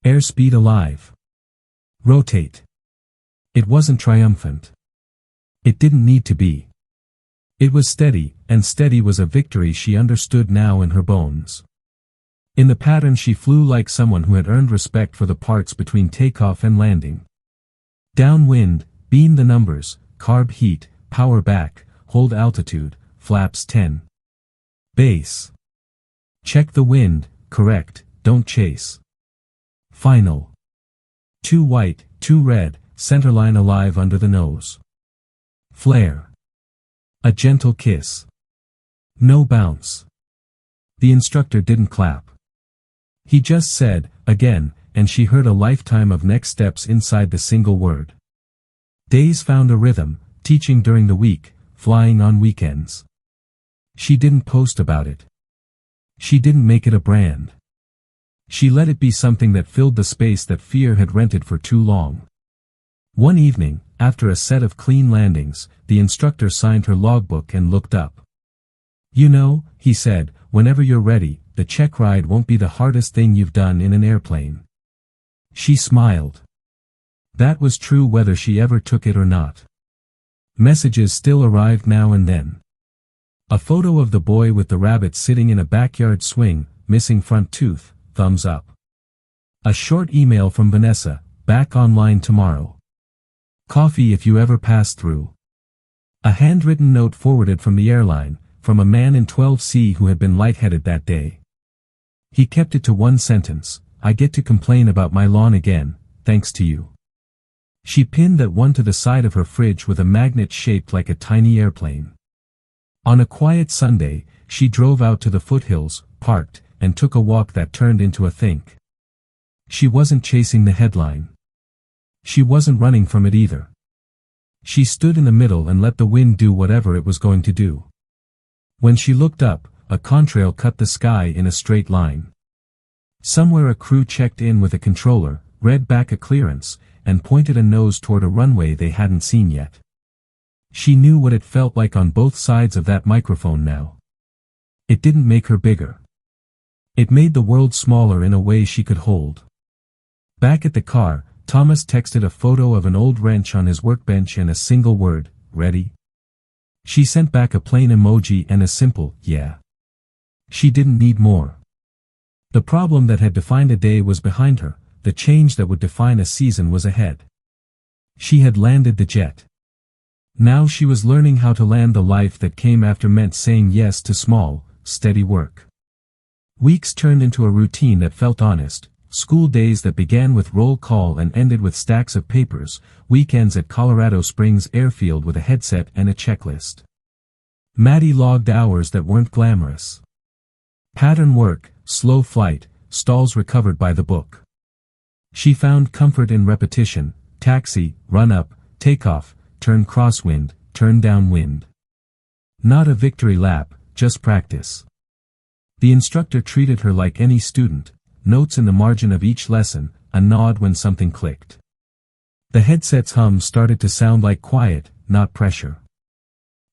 Airspeed alive. Rotate. It wasn't triumphant. It didn't need to be. It was steady, and steady was a victory she understood now in her bones. In the pattern she flew like someone who had earned respect for the parts between takeoff and landing. Downwind, beam the numbers, carb heat, power back, hold altitude, flaps 10. Base. Check the wind, correct, don't chase. Final. 2 white, 2 red, centerline alive under the nose. Flare. A gentle kiss. No bounce. The instructor didn't clap. He just said, again, and she heard a lifetime of next steps inside the single word. Days found a rhythm, teaching during the week, flying on weekends. She didn't post about it. She didn't make it a brand. She let it be something that filled the space that fear had rented for too long. One evening, after a set of clean landings, the instructor signed her logbook and looked up. You know, he said, whenever you're ready, the check ride won't be the hardest thing you've done in an airplane. She smiled. That was true whether she ever took it or not. Messages still arrived now and then. A photo of the boy with the rabbit sitting in a backyard swing, missing front tooth, thumbs up. A short email from Vanessa, back online tomorrow. Coffee if you ever pass through. A handwritten note forwarded from the airline, from a man in 12C who had been lightheaded that day. He kept it to one sentence: I get to complain about my lawn again, thanks to you. She pinned that one to the side of her fridge with a magnet shaped like a tiny airplane. On a quiet Sunday, she drove out to the foothills, parked, and took a walk that turned into a think. She wasn't chasing the headline. She wasn't running from it either. She stood in the middle and let the wind do whatever it was going to do. When she looked up, a contrail cut the sky in a straight line. Somewhere a crew checked in with a controller, read back a clearance, and pointed a nose toward a runway they hadn't seen yet. She knew what it felt like on both sides of that microphone now. It didn't make her bigger. It made the world smaller in a way she could hold. Back at the car, Thomas texted a photo of an old wrench on his workbench and a single word, ready? She sent back a plain emoji and a simple, yeah. She didn't need more. The problem that had defined a day was behind her, the change that would define a season was ahead. She had landed the jet. Now she was learning how to land the life that came after meant saying yes to small, steady work. Weeks turned into a routine that felt honest, school days that began with roll call and ended with stacks of papers, weekends at Colorado Springs Airfield with a headset and a checklist. Maddie logged hours that weren't glamorous. Pattern work, slow flight, stalls recovered by the book. She found comfort in repetition: taxi, run up, take off, turn crosswind, turn downwind. Not a victory lap, just practice. The instructor treated her like any student, notes in the margin of each lesson, a nod when something clicked. The headset's hum started to sound like quiet, not pressure.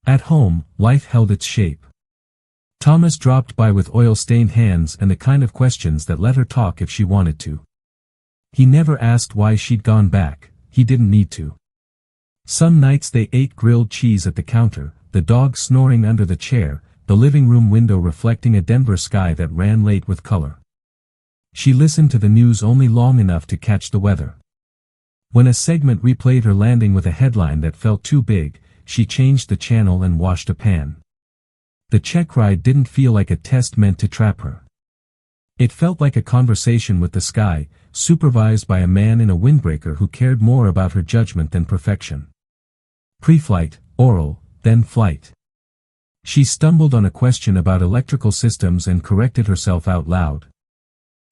At home, life held its shape. Thomas dropped by with oil-stained hands and the kind of questions that let her talk if she wanted to. He never asked why she'd gone back, he didn't need to. Some nights they ate grilled cheese at the counter, the dog snoring under the chair, the living room window reflecting a Denver sky that ran late with color. She listened to the news only long enough to catch the weather. When a segment replayed her landing with a headline that felt too big, she changed the channel and washed a pan. The check ride didn't feel like a test meant to trap her. It felt like a conversation with the sky, supervised by a man in a windbreaker who cared more about her judgment than perfection. Pre-flight, oral, then flight. She stumbled on a question about electrical systems and corrected herself out loud.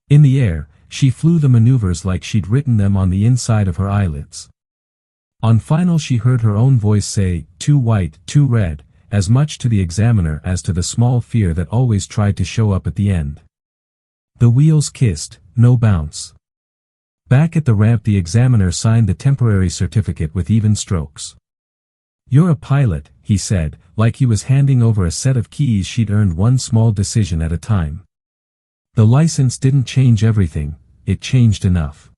In the air, she flew the maneuvers like she'd written them on the inside of her eyelids. On final she heard her own voice say, too white, too red, as much to the examiner as to the small fear that always tried to show up at the end. The wheels kissed, no bounce. Back at the ramp the examiner signed the temporary certificate with even strokes. You're a pilot, he said, like he was handing over a set of keys she'd earned one small decision at a time. The license didn't change everything, it changed enough.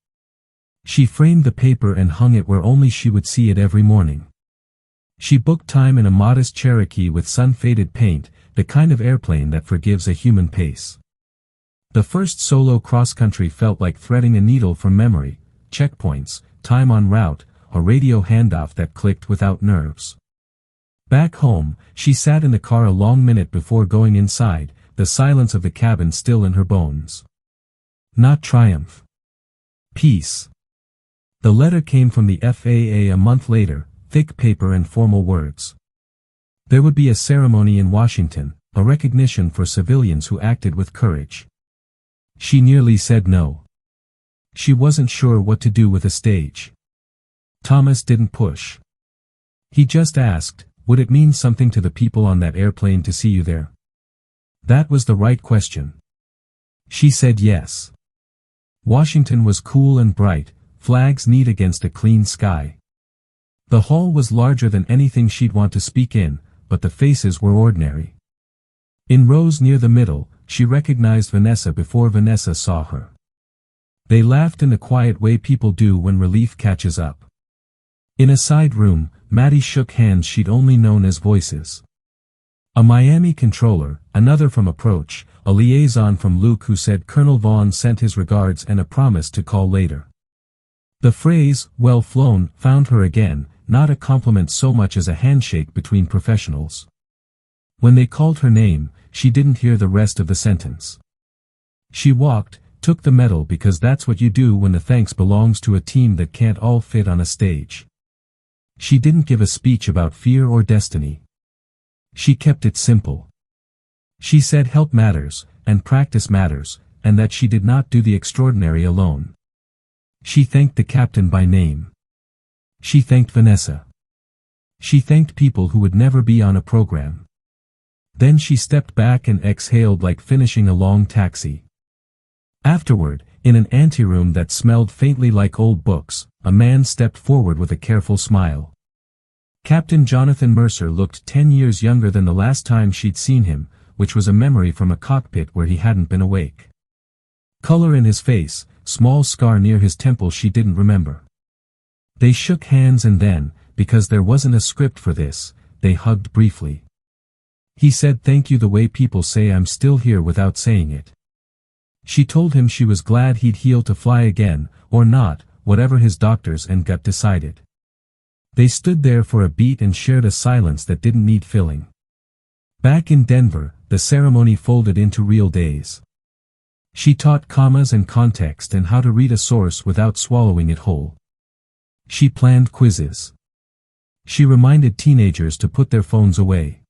She framed the paper and hung it where only she would see it every morning. She booked time in a modest Cherokee with sun-faded paint, the kind of airplane that forgives a human pace. The first solo cross-country felt like threading a needle from memory, checkpoints, time en route, a radio handoff that clicked without nerves. Back home, she sat in the car a long minute before going inside, the silence of the cabin still in her bones. Not triumph. Peace. The letter came from the FAA a month later, thick paper and formal words. There would be a ceremony in Washington, a recognition for civilians who acted with courage. She nearly said no. She wasn't sure what to do with a stage. Thomas didn't push. He just asked, would it mean something to the people on that airplane to see you there? That was the right question. She said yes. Washington was cool and bright, flags neat against a clean sky. The hall was larger than anything she'd want to speak in, but the faces were ordinary. In rows near the middle, she recognized Vanessa before Vanessa saw her. They laughed in the quiet way people do when relief catches up. In a side room, Maddie shook hands she'd only known as voices. A Miami controller, another from Approach, a liaison from Luke who said Colonel Vaughn sent his regards and a promise to call later. The phrase, "well flown," found her again, not a compliment so much as a handshake between professionals. When they called her name, she didn't hear the rest of the sentence. She walked, took the medal because that's what you do when the thanks belongs to a team that can't all fit on a stage. She didn't give a speech about fear or destiny. She kept it simple. She said help matters, and practice matters, and that she did not do the extraordinary alone. She thanked the captain by name. She thanked Vanessa. She thanked people who would never be on a program. Then she stepped back and exhaled like finishing a long taxi. Afterward, in an anteroom that smelled faintly like old books, a man stepped forward with a careful smile. Captain Jonathan Mercer looked 10 years younger than the last time she'd seen him, which was a memory from a cockpit where he hadn't been awake. Color in his face, small scar near his temple she didn't remember. They shook hands and then, because there wasn't a script for this, they hugged briefly. He said thank you the way people say I'm still here without saying it. She told him she was glad he'd heal to fly again, or not, whatever his doctors and gut decided. They stood there for a beat and shared a silence that didn't need filling. Back in Denver, the ceremony folded into real days. She taught commas and context and how to read a source without swallowing it whole. She planned quizzes. She reminded teenagers to put their phones away.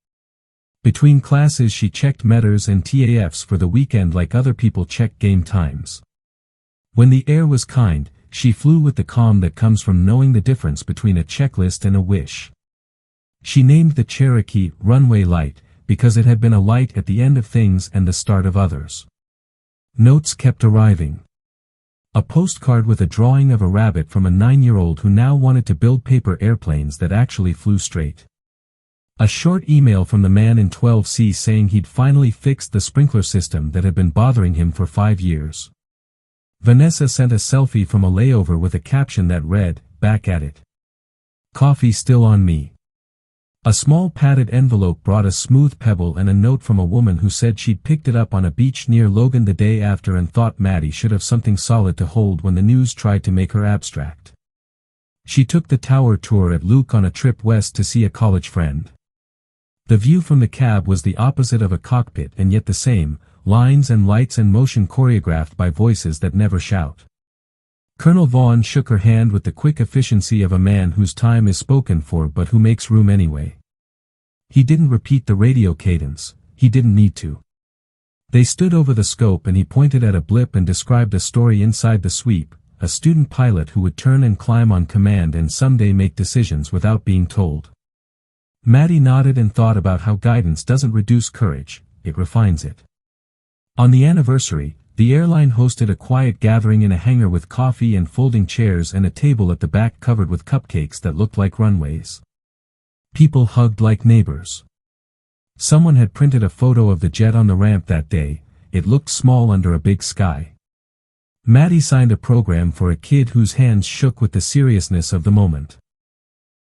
Between classes she checked METRs and TAFs for the weekend like other people check game times. When the air was kind, she flew with the calm that comes from knowing the difference between a checklist and a wish. She named the Cherokee Runway Light, because it had been a light at the end of things and the start of others. Notes kept arriving. A postcard with a drawing of a rabbit from a 9-year-old who now wanted to build paper airplanes that actually flew straight. A short email from the man in 12C saying he'd finally fixed the sprinkler system that had been bothering him for 5 years. Vanessa sent a selfie from a layover with a caption that read, "Back at it. Coffee still on me." A small padded envelope brought a smooth pebble and a note from a woman who said she'd picked it up on a beach near Logan the day after and thought Maddie should have something solid to hold when the news tried to make her abstract. She took the tower tour at Luke on a trip west to see a college friend. The view from the cab was the opposite of a cockpit and yet the same, lines and lights and motion choreographed by voices that never shout. Colonel Vaughn shook her hand with the quick efficiency of a man whose time is spoken for but who makes room anyway. He didn't repeat the radio cadence, he didn't need to. They stood over the scope and he pointed at a blip and described a story inside the sweep, a student pilot who would turn and climb on command and someday make decisions without being told. Maddie nodded and thought about how guidance doesn't reduce courage, it refines it. On the anniversary, the airline hosted a quiet gathering in a hangar with coffee and folding chairs and a table at the back covered with cupcakes that looked like runways. People hugged like neighbors. Someone had printed a photo of the jet on the ramp that day, it looked small under a big sky. Maddie signed a program for a kid whose hands shook with the seriousness of the moment.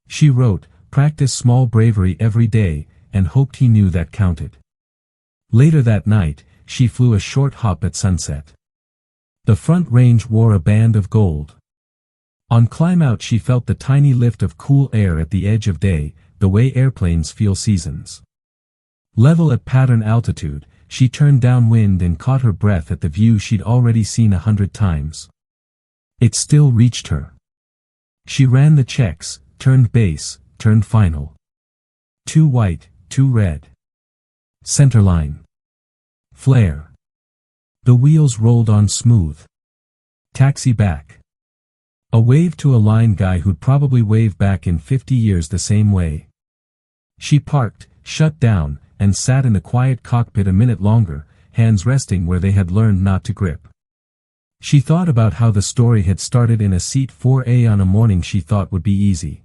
She wrote, "Practice small bravery every day," and hoped he knew that counted. Later that night, she flew a short hop at sunset. The front range wore a band of gold. On climb out she felt the tiny lift of cool air at the edge of day, the way airplanes feel seasons. Level at pattern altitude, she turned downwind and caught her breath at the view she'd already seen 100 times. It still reached her. She ran the checks, turned base, turned final. 2 white, 2 red. Centerline. Flare. The wheels rolled on smooth. Taxi back. A wave to a line guy who'd probably wave back in 50 years the same way. She parked, shut down, and sat in the quiet cockpit a minute longer, hands resting where they had learned not to grip. She thought about how the story had started in a seat 4A on a morning she thought would be easy.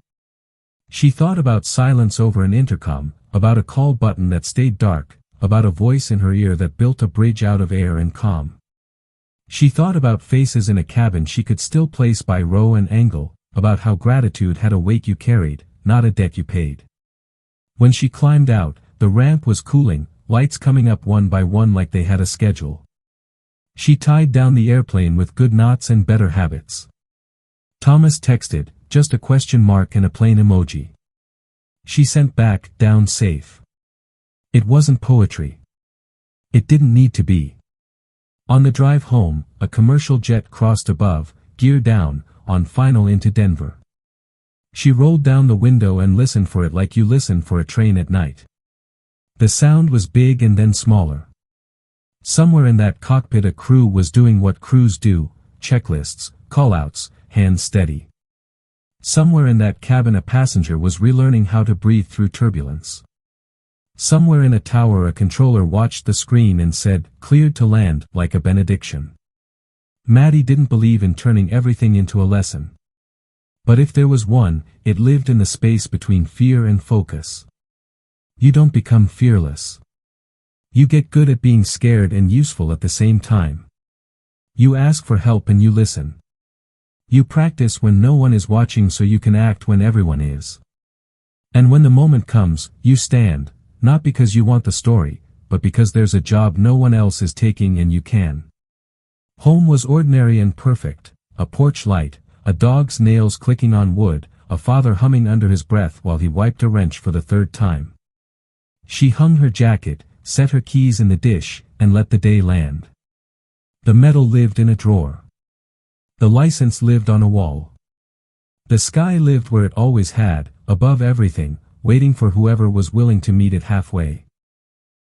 She thought about silence over an intercom, about a call button that stayed dark, about a voice in her ear that built a bridge out of air and calm. She thought about faces in a cabin she could still place by row and angle, about how gratitude had a weight you carried, not a debt you paid. When she climbed out, The ramp was cooling, lights coming up one by one like they had a schedule. She tied down the airplane with good knots and better habits. Thomas texted, just a question mark and a plane emoji. She sent back, down safe. It wasn't poetry. It didn't need to be. On the drive home, a commercial jet crossed above, gear down, on final into Denver. She rolled down the window and listened for it like you listen for a train at night. The sound was big and then smaller. Somewhere in that cockpit a crew was doing what crews do, checklists, callouts, hands steady. Somewhere in that cabin a passenger was relearning how to breathe through turbulence. Somewhere in a tower a controller watched the screen and said, cleared to land, like a benediction. Maddie didn't believe in turning everything into a lesson. But if there was one, it lived in the space between fear and focus. You don't become fearless. You get good at being scared and useful at the same time. You ask for help and you listen. You practice when no one is watching so you can act when everyone is. And when the moment comes, you stand, not because you want the story, but because there's a job no one else is taking and you can. Home was ordinary and perfect, a porch light, a dog's nails clicking on wood, a father humming under his breath while he wiped a wrench for the third time. She hung her jacket, set her keys in the dish, and let the day land. The medal lived in a drawer. The license lived on a wall. The sky lived where it always had, above everything, waiting for whoever was willing to meet it halfway.